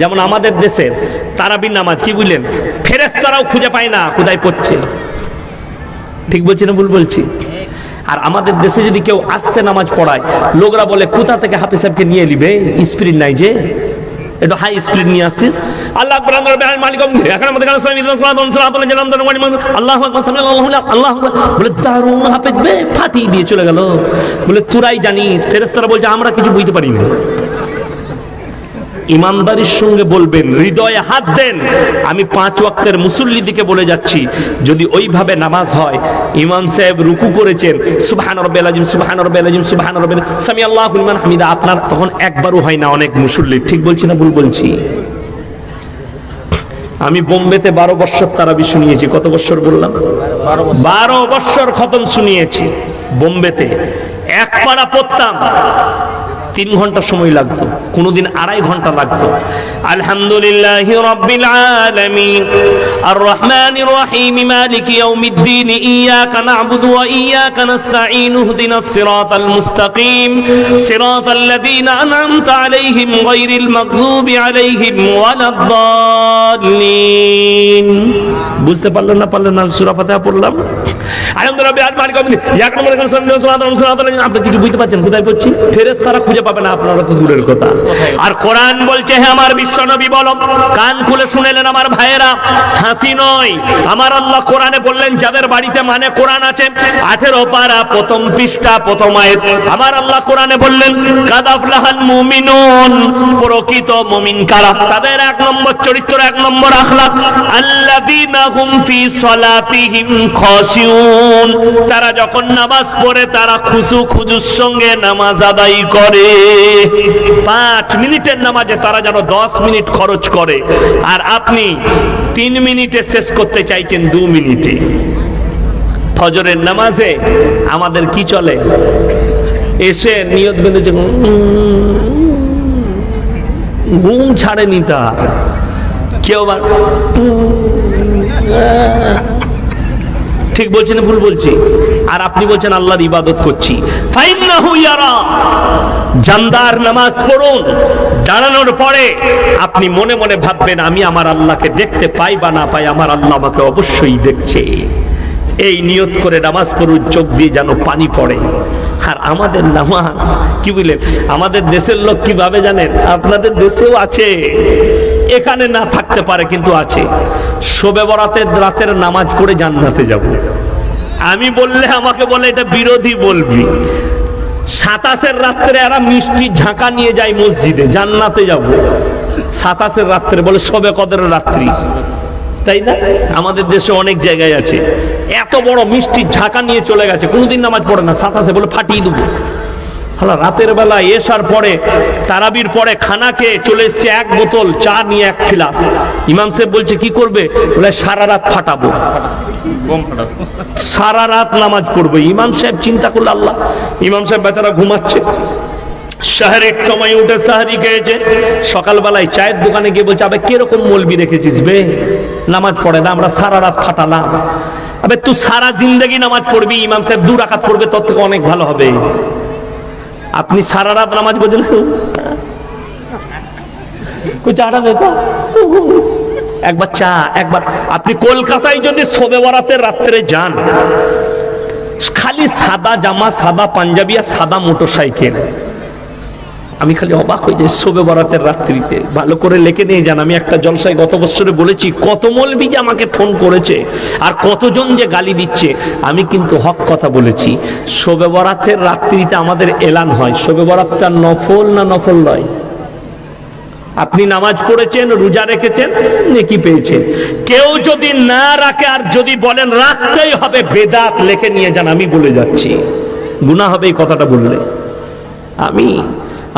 যেমন আমাদের দেশের তারাবির নামাজ কি বুঝলেন, ফেরেশতারাও খুঁজে পায় না কোথায় পড়ছে। ঠিক বলছি না ভুল বলছি? আর আমাদের দেশে যদি কেউ আস্তে নামাজ পড়ায়, লোকরা বলে কোথা থেকে হাফিজ সাহেবকে নিয়ে নিবে, স্পিরিট নাই যে, একটু হাই স্পিড নিয়ে আসছিস। আল্লাহ আকবার মালিক আল্লাহ বলে দারুণ হাফেজ বে, ফাটিয়ে দিয়ে চলে গেল। বলে তোরাই জানিস, ফেরেশতারা বলছে আমরা কিছু বুঝতে পারি না। ইমানদারির সঙ্গে বলবেন, হৃদয়ে হাত দেন। আমি 5 ওয়াক্তের মুসল্লি দিকে বলে যাচ্ছি, যদি ওইভাবে নামাজ হয়, ইমাম সাহেব রুকু করেছেন সুবহান রাব্বিয়াল আযীম সুবহান রাব্বিয়াল আযীম সুবহান রাব্বিল সামি আল্লাহু লিমান হামিদা, আপনার তখন একবারও হয় না অনেক মুসল্লি। ঠিক বলছি না ভুল বলছি? আমি বোম্বেতে 12 বছর তারাবি শুনিয়েছি। কত বছর বললাম? 12 বছর খতম শুনিয়েছি বোম্বেতে। এক পারা পড়তাম, 3 ঘন্টা সময় লাগতো, কোনদিন 2.5 ঘন্টা লাগতো। আলহামদুলিল্লাহি রাব্বিল আলামিন আর রহমানির রহিম মালিকি ইয়াউমিদ্দিন ইয়াকা না'বুদু ওয়া ইয়াকা নাস্তাঈন ইহদিনাস সিরাতাল মুস্তাকিম সিরাতাল লাযীনা আন'আমতা আলাইহিম গায়রিল মাগযুবি আলাইহিম ওয়ালাদ-দাল্লিন। বুঝতে পারলেন না? পারলেন না? সূরা ফাতিহা পড়লাম, আপনি কিছু বুঝতে পারছেন কোথায় পড়ছি? ফেরেশতারা খুঁজে পাবে না, আপনারা তো দূরের কথা। আর কোরআন বলছে, হে আমার বিশ্বনবী বলো, কান খুলে শুনেলেন আমার ভাইয়েরা, হাসি নয়। আমার আল্লাহ কোরআনে বললেন, যাদের বাড়িতে মানে কোরআন আছে, 18 পারা প্রথম পৃষ্ঠা প্রথম আয়াত, আমার আল্লাহ কোরআনে বললেন, কাদ আফলাহাল মুমিনুন, প্রকৃত মুমিন কারা? তাদের 1 নম্বর চরিত্র, 1 নম্বর আখলাক, আল্লাযীনা হুম ফি সালাতিহিম খাশিউন, তারা যখন নামাজ পড়ে তারা খুশু খুজুর সঙ্গে নামাজ আদায় করে। 5 মিনিটের নামাজে তারা যেন 10 মিনিট খরচ করে, আর আপনি 3 মিনিটে শেষ করতে চাইছেন 2 মিনিটে। ফজরের নামাজে আমাদের কি চলে? এসে নিয়ত বেঁধেছে, ঘুম ছাড়েনি তা কেউ। ঠিক বলছি না ভুল বলছি? আর আপনি বলছেন আল্লাহর ইবাদত করছি। ফাইন্নাহু ইয়ারা, জানদার নামাজ পড়ুন, দাঁড়ানোর পরে আপনি মনে মনে ভাববেন, আমি আমার আল্লাহকে দেখতে পাই বা না পাই, আমার আল্লাহ আমাকে অবশ্যই দেখছে। এই নিয়ত করে নামাজ পড়ুন, চোখ দিয়ে যেন পানি পড়ে। আর আমাদের নামাজ কি বুঝলেন, আমাদের দেশের লোক কিভাবে জানেন? আপনাদের দেশেও আছে, এখানে না থাকতে পারে কিন্তু আছে। শবে বরাতের রাতের নামাজ পড়ে জান্নাতে যাব। আমি বললে আমাকে বলে এটা বিরোধী বলবি। 27 রাত্রে এরা মিষ্টি ঝাঁকা নিয়ে যায় মসজিদে, জান্নাতে যাব। 27 রাত্রে বলে শবে কদরের রাত্রি, তাই না? আমাদের দেশে অনেক জায়গায় আছে, এত বড় মিষ্টি ঝাঁকা নিয়ে চলে গেছে, কোনোদিন নামাজ পড়ে না, 27 বলে ফাটিয়ে দেবো। রাতের বেলা এশার পরে তারাবির পরে খানাকে চলে এসছে 1 বোতল চা নিয়ে 1 ফিলাস। ইমাম সাহেব বলছে কি করবে? বলে সারা রাত ফাটাবো, সারা রাত নামাজ পড়বে। ইমাম সাহেব চিন্তা করলো, আল্লাহ, ইমাম সাহেব বেচারা ঘুমাচ্ছে, শহরের সময় উঠে সাহারি খেয়েছে, সকালবেলায় চায়ের দোকানে গিয়ে বলছে, আবে কিরকম মৌলবি রেখেছিস বে, নামাজ পড়ে না, আমরা সারা রাত ফাটালাম। আবে তুই সারা জিন্দগি নামাজ পড়বি, ইমাম সাহেব 2 রাকাত পড়বে, তোর থেকে অনেক ভালো হবে। আপনি সারা রাত নামাজ পড়ছেন, চাটা দেখো একবার চা। একবার আপনি কলকাতায় যদি শবে বরাতের রাত্রে যান, খালি সাদা জামা, সাদা পাঞ্জাবি আর সাদা মোটরসাইকেল, আমি খালি অবাক হয়ে যাই। শবে বরাতের রাত্রিতে ভালো করে লিখে নিয়ে যান। আমি একটা জলসায় গত বছরে বলেছি, কত মৌলবি যে আমাকে ফোন করেছে আর কতজন যে গালি দিচ্ছে। আমি কিন্তু হক কথা বলেছি। শবে বরাতের রাত্রিতে আমাদের এলান হয়, শবে বরাতটা নফল না নফল নয়? আপনি নামাজ পড়েছেন, রোজা রেখেছেন, নেকি পেয়েছেন। কেউ যদি না রাখে আর যদি বলেন রাখতেই হবে, বেদাত লিখে নিয়ে যান। আমি বলে যাচ্ছি, গুনাহ হবে এই কথাটা বললে। আমি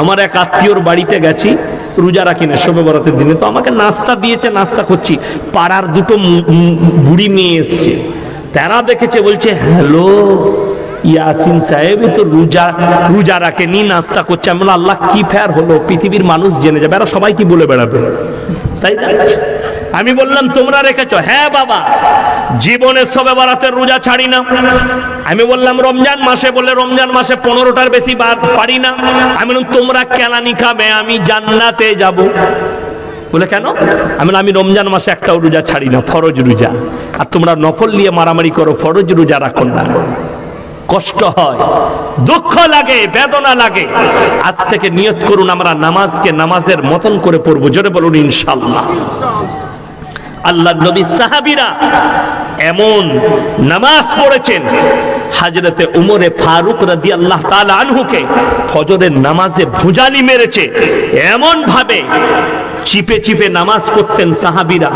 আমার এক আত্মীয়র বাড়িতে গেছি, রোজা রাখি না, শবে বরাতের দিনে, তো আমাকে নাস্তা দিয়েছে, নাস্তা করছি। পাড়ার 2 বুড়ি মেয়ে এসছে, তারা দেখেছে, বলছে, হ্যালো ইয়াসিন সাহেব তো রোজা রাখেনি, নাস্তা করছে। আমি বললাম, আল্লাহ কি ফের হলো, পৃথিবীর মানুষ জেনে যাবে, এরা সবাই কি বলে বেড়াবে, তাই না? আমি বললাম, তোমরা রেখেছো? হ্যাঁ বাবা, জীবনে শবে বরাতের রোজা ছাড়ি না। আমি বললাম, রমজান মাসে? বলে রমজান মাসে 15টার বেশি পারি না। আমি বললাম, তোমরা কেলানি খাবে, আমি জান্নাতে যাব। বলে কেন? আমি রমজান মাসে একটাও রোজা ছাড়ি না, ফরজ রোজা। আর তোমরা নফল নিয়ে মারামারি করো, ফরজ রোজা রাখো না। কষ্ট হয়, দুঃখ লাগে, বেদনা লাগে। আজ থেকে নিয়ত করুন আমরা নামাজকে নামাজের মতন করে পড়বো। জোরে বলুন ইনশাআল্লাহ। আল্লাহর নবী সাহাবীরা এমন নামাজ পড়েছেন, হযরতে উমরে ফারুক রাদিয়াল্লাহু তাআলা আনহুকে ফজরের নামাজে ভুজালি মেরেছে। এমন ভাবে চিপে চিপে নামাজ পড়তেন সাহাবীরা,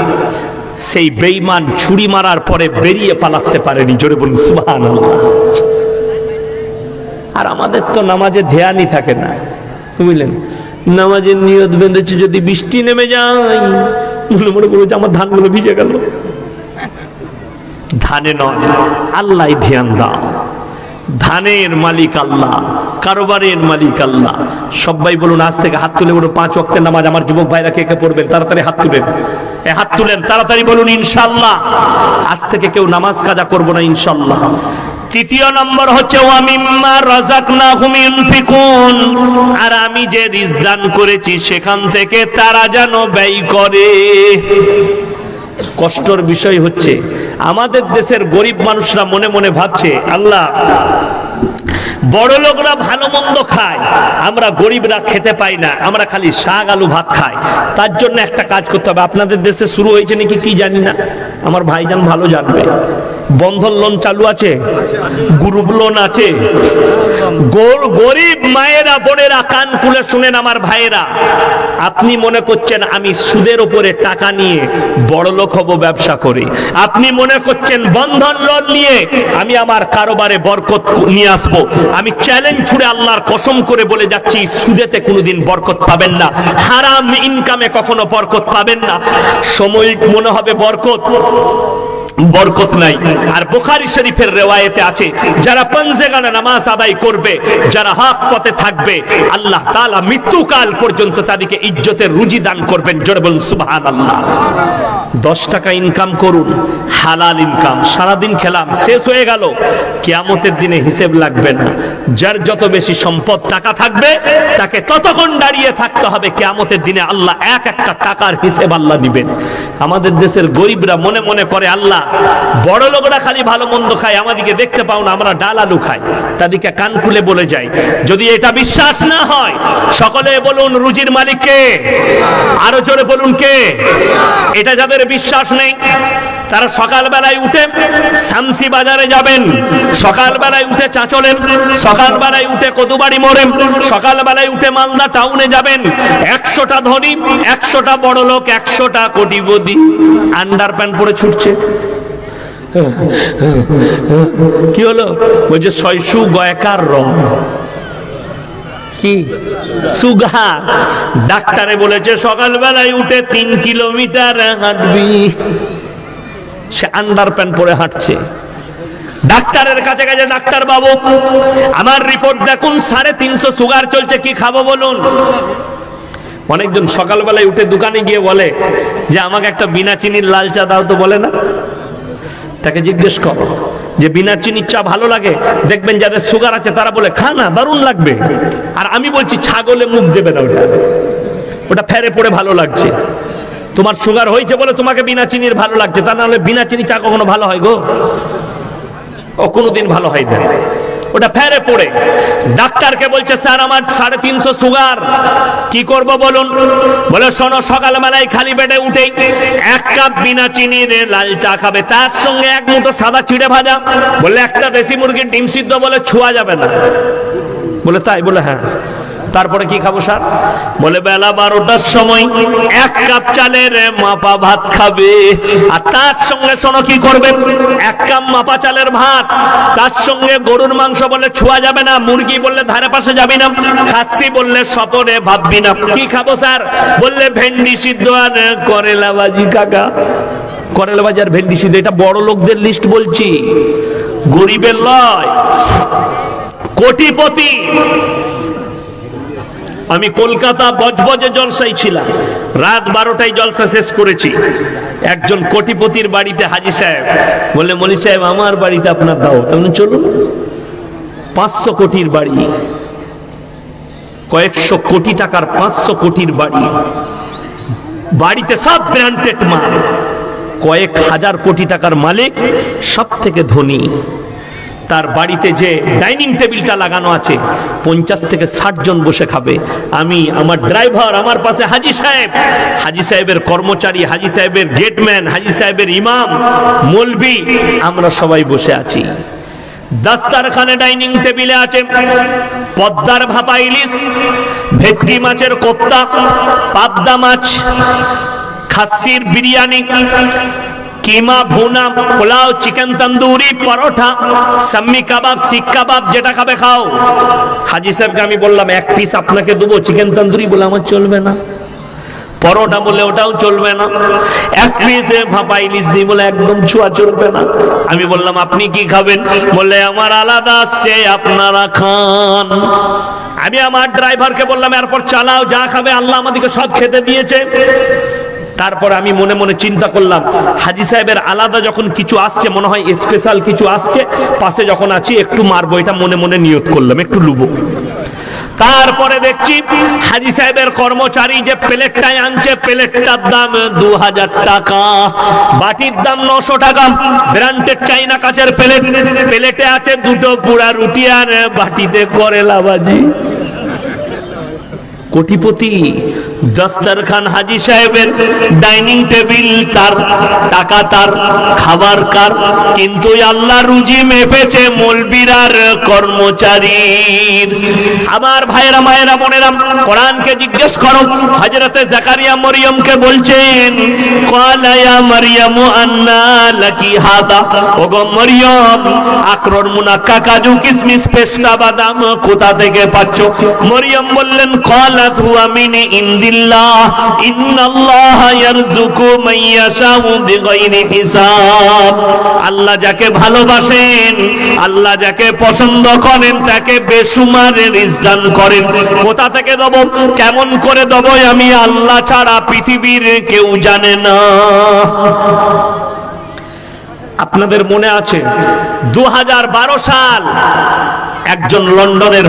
সেই বেঈমান ছুরি মারার পরে বেরিয়ে পালাতে পারেনি। জোরে বলুন সুবহানাল্লাহ। আর আমাদের তো নামাজে ধ্যানই থাকে না, বুঝলেন? নামাজের নিয়ত বেঁধেছে, যদি বৃষ্টি নেমে যায় মনে মনে বলছে আমার ধানগুলো ভিজে গেল। ধানে নয়, আল্লাহ ধ্যান দাও। ধানের মালিক আল্লাহ, কারবারের মালিক আল্লাহ। সবাই বলুন আজ থেকে হাত তুলে বলুন 5 ওয়াক্তের নামাজ আমার যুবক ভাইরা কে কে পড়বেন? তাড়াতাড়ি হাত তুলেন, হাত তুলেন, তাড়াতাড়ি বলুন ইনশাআল্লাহ। আজ থেকে কেউ নামাজ কাজা করবো না ইনশাআল্লাহ। তৃতীয় নম্বর হচ্ছে ওয়া মিম্মা রাযাকনাহুম ইউনফিকুন, আর আমি যে রিজক দান করেছি সেখান থেকে তারা যেন ব্যয় করে। কষ্টের বিষয় হচ্ছে আমাদের দেশের গরিব মানুষরা মনে মনে ভাবছে আল্লাহ বড় লোকরা ভালো মন্দ খায়, আমরা গরিবরা খেতে পাই না, আমরা খালি শাক আলু ভাত খাই। তার জন্য একটা কাজ করতে হবে। আপনাদের দেশে শুরু হয়েছে নাকি কি জানি না, আমার ভাইজান ভালো জানবে। বন্ধন লোন চালু আছে, গ্রুপ লোন আছে। গরিব মায়েরা বোনেরা কান খুলে শুনেন আমার ভাইয়েরা, আপনি মনে করছেন আমি সুদের উপরে টাকা নিয়ে বড় লোক হব ব্যবসা করে, আপনি মনে করছেন বন্ধন লোন নিয়ে আমি আমার কারোবারে বরকত নিয়ে আসবো। আমি চ্যালেঞ্জ ছুড়ে আল্লাহর কসম করে বলে যাচ্ছি, সুদেতে কোনোদিন বরকত পাবেন না, হারাম ইনকামে কখনো বরকত পাবেন না। সাময়িক মনে হবে বরকত, বরকত নাই। আর বুখারী শরীফের রিওয়ায়েতে আছে, যারা পাঁচগানা নামাজ আদায় করবে, যারা হক পথে থাকবে, আল্লাহ তাআলা মৃত্যুকাল পর্যন্ত তাদেরকে ইজ্জতের রুজি দান করবেন। জোরে বলুন সুবহানাল্লাহ। 10 টাকা ইনকাম করুন, হালাল ইনকাম। সারাদিন খেলাম, শেষ হয়ে গেল, কিয়ামতের দিনে হিসেব লাগবে না। যার যত বেশি সম্পদ টাকা থাকবে তাকে ততক্ষণ দাঁড়িয়ে থাকতে হবে, কিয়ামতের দিনে আল্লাহ এক একটা টাকার হিসেব আল্লাহ দিবেন। আমাদের দেশের গরিবরা মনে মনে করে আল্লাহ বড় লোকরা খালি ভালো মন্দ খায়, আমাদেরকে দেখতে পাও না, আমরা ডাল আলু খাই। তাদেরকে কান খুলে বলে যায়, যদি এটা বিশ্বাস না হয় সকলে বলুন রুজির মালিক কে? আরো জোরে বলুন কে? এটা যাদের বিশ্বাস নেই তারা সকালবেলায় উঠে শামসি বাজারে যাবেন, সকালবেলায় উঠে চাঁচলেন, সকালবেলায় উঠে কদুবাড়ি মোড়েন, সকালবেলায় উঠে মালদা টাউনে যাবেন। 100টা ধনী, 100টা বড় লোক, 100টা কোটিপতি আন্ডার প্যান্ট পরে ছুটছে। কি হলো? বলছে শৈশু গয়কার রং কি সুগা। ডাক্তারে বলেছে সকালবেলায় উঠে 3 কিলোমিটার হাঁটবি, সে আন্ডার প্যান্ট পরে হাঁটছে। ডাক্তারের কাছে গেছে, ডাক্তার বাবু আমার রিপোর্ট দেখুন 350 সুগার চলছে, কি খাবো বলুন? অনেকজন সকালবেলায় উঠে দোকানে গিয়ে বলে যে আমাকে একটা বিনা চিনির লাল চা দাও তো, বলে না? তাকে জিজ্ঞেস করো যে বিনা চিনির চা ভালো লাগে? দেখবেন যাদের সুগার আছে তারা বলে খা না, দারুণ লাগবে। আর আমি বলছি ছাগলে মুখ দেবে না, ওটা ফেরে পড়ে ভালো লাগছে। তোমার সুগার হয়েছে বলে তোমাকে বিনা চিনির ভালো লাগছে, তা না হলে বিনা চিনি চা কখনো ভালো হয় গো? ও কোনোদিন ভালো হয় না, ওটা ফেরে পড়ে। ডাক্তারকে বলছে স্যার আমার 350 সুগার, কি করব বলুন? বলে শোনো, সকালবেলায় খালি পেটে উঠেই 1 কাপ বিনা চিনির লাল চা খাবে, তার সঙ্গে 1 মুঠো সাদা চিড়ে ভাজা, বলে একটা দেশি মুরগির ডিম সিদ্ধ, বলে ছোঁয়া যাবে না। বলে তাই? বলে হ্যাঁ। তারপরে কি খাবো স্যার? বলে বেলা 12টার সময় 1 কাপ চালের মাপা ভাত খাবে, আর তার সঙ্গে শোনো কি করবে, 1 কাপ মাপা চালের ভাত, তার সঙ্গে গরুর মাংস, বলে ছোঁয়া যাবে না, মুরগি বললে ধারে পাশে যাবি না, খাসি বললে সপনে ভাববি না। কি খাবো স্যার? বললে ভেন্ডি সিদ্ধ আর করেলা ভাজি। কাকা করেলা ভাজি আর ভেন্ডি সিদ্ধ, এটা বড় লোকদের লিস্ট বলছি, গরিবের লয়, কোটিপতি। আমি কলকাতা বজবজে জলসায় ছিলাম, রাত 12টায় জলসা শেষ করেছি। একজন কোটিপতির বাড়িতে হাজী সাহেব বলে মলি সাহেব আমার বাড়িতে আপনার দাও। তেমন চলুন, 500 কোটির বাড়ি, কয়েকশো কোটি টাকার 500 কোটির বাড়ি, বাড়িতে সব ব্র্যান্ডেড মাল, কয়েক হাজার কোটি টাকার মালিক, সব থেকে ধনী। তার বাড়িতে যে ডাইনিং টেবিলটা লাগানো আছে 50 থেকে 60 জন বসে খাবে। আমি, আমার ড্রাইভার, আমার পাশে হাজী সাহেব, হাজী সাহেবের কর্মচারী, হাজী সাহেবের গেটম্যান, হাজী সাহেবের ইমাম, মৌলভী, আমরা সবাই বসে আছি। দাস্তারখানে ডাইনিং টেবিলে আছে পদ্মার ভাপা ইলিশ, ভেটকি মাছের কোপ্তা, পাবদা মাছ, খাসির বিরিয়ানি, কিমা ভুনা, পোলাও, চিকেন তন্দুরি, পরোটা, সাম্মি কাবাব, শিক কাবাব, যেটা খাবে খাও। হাজী সাহেবকে আমি বললাম এক পিস আপনাকে দেবো চিকেন তন্দুরি, বলে আমার চলবে না। পরোটা বলে ওটাও চলবে না। এক পিস ভাপা ইলিশ দিই, বলে একদম ছোঁয়া চলবে না। আমি বললাম আপনি কি খাবেন? বলে আমার আলাদা আসছে, আপনারা খান। আমি আমার ড্রাইভারকে বললাম এরপর চালাও, যা খাবে, আল্লাহ আমাদেরকে সব খেতে দিয়েছে। তারপর আমি মনে মনে চিন্তা করলাম, হাজী সাহেবের আলাদা যখন কিছু আসছে, মনে হয় স্পেশাল কিছু আসছে, পাশে যখন আছি একটু মারবো, এটা মনে মনে নিয়ত করলাম, একটু লুবো। তারপরে দেখছি হাজী সাহেবের কর্মচারী যে প্লেটটাই আনছে, প্লেটটার দাম 2000 টাকা, বাটির দাম 900 টাকা, ব্র্যান্ডেড চাইনা কাচের প্লেট, প্লেটে আছে দুটো পুরা রুটি আর বাটিতে করেলা ভাজি। কোটিপতি। দস্তরখান হাজী সাহেবের, ডাইনিং টেবিল তার, টাকা তার, খাবার কার, কিন্তু আল্লাহ রুজি মেপেছে মৌলবীরার কর্মচারীর। আমার ভাইয়েরা, মায়েরা, বোনেরা, কোরআনকে জিজ্ঞেস করো, হযরতে জাকারিয়া মরিয়মকে বলছেন ক্বালা ইয়া মারইয়ামু আন্না লাকি হাদা, ওগো মরিয়ম, আখরোট, মুনাক্কা, কাজু, কিশমিশ, পেস্তা, বাদাম কোথা থেকে পাচ্ছ? মরিয়ম বললেন ক্বালাত হুয়া মিন ইনদিল্লাহ, ইন্নাল্লাহা ইয়ারযুকু মান ইয়াশাউ বিগাইরি হিসাব। আল্লাহ যাকে ভালোবাসেন, আল্লাহ যাকে পছন্দ করেন, তাকে বেসুমার রিজক দান করেন। কোথা থেকে দেব, কেমন করে দেব, আমি আল্লাহ ছাড়া পৃথিবীর কেউ জানে না। আপনাদের মনে আছে 2012 সাল একজন লন্ডনের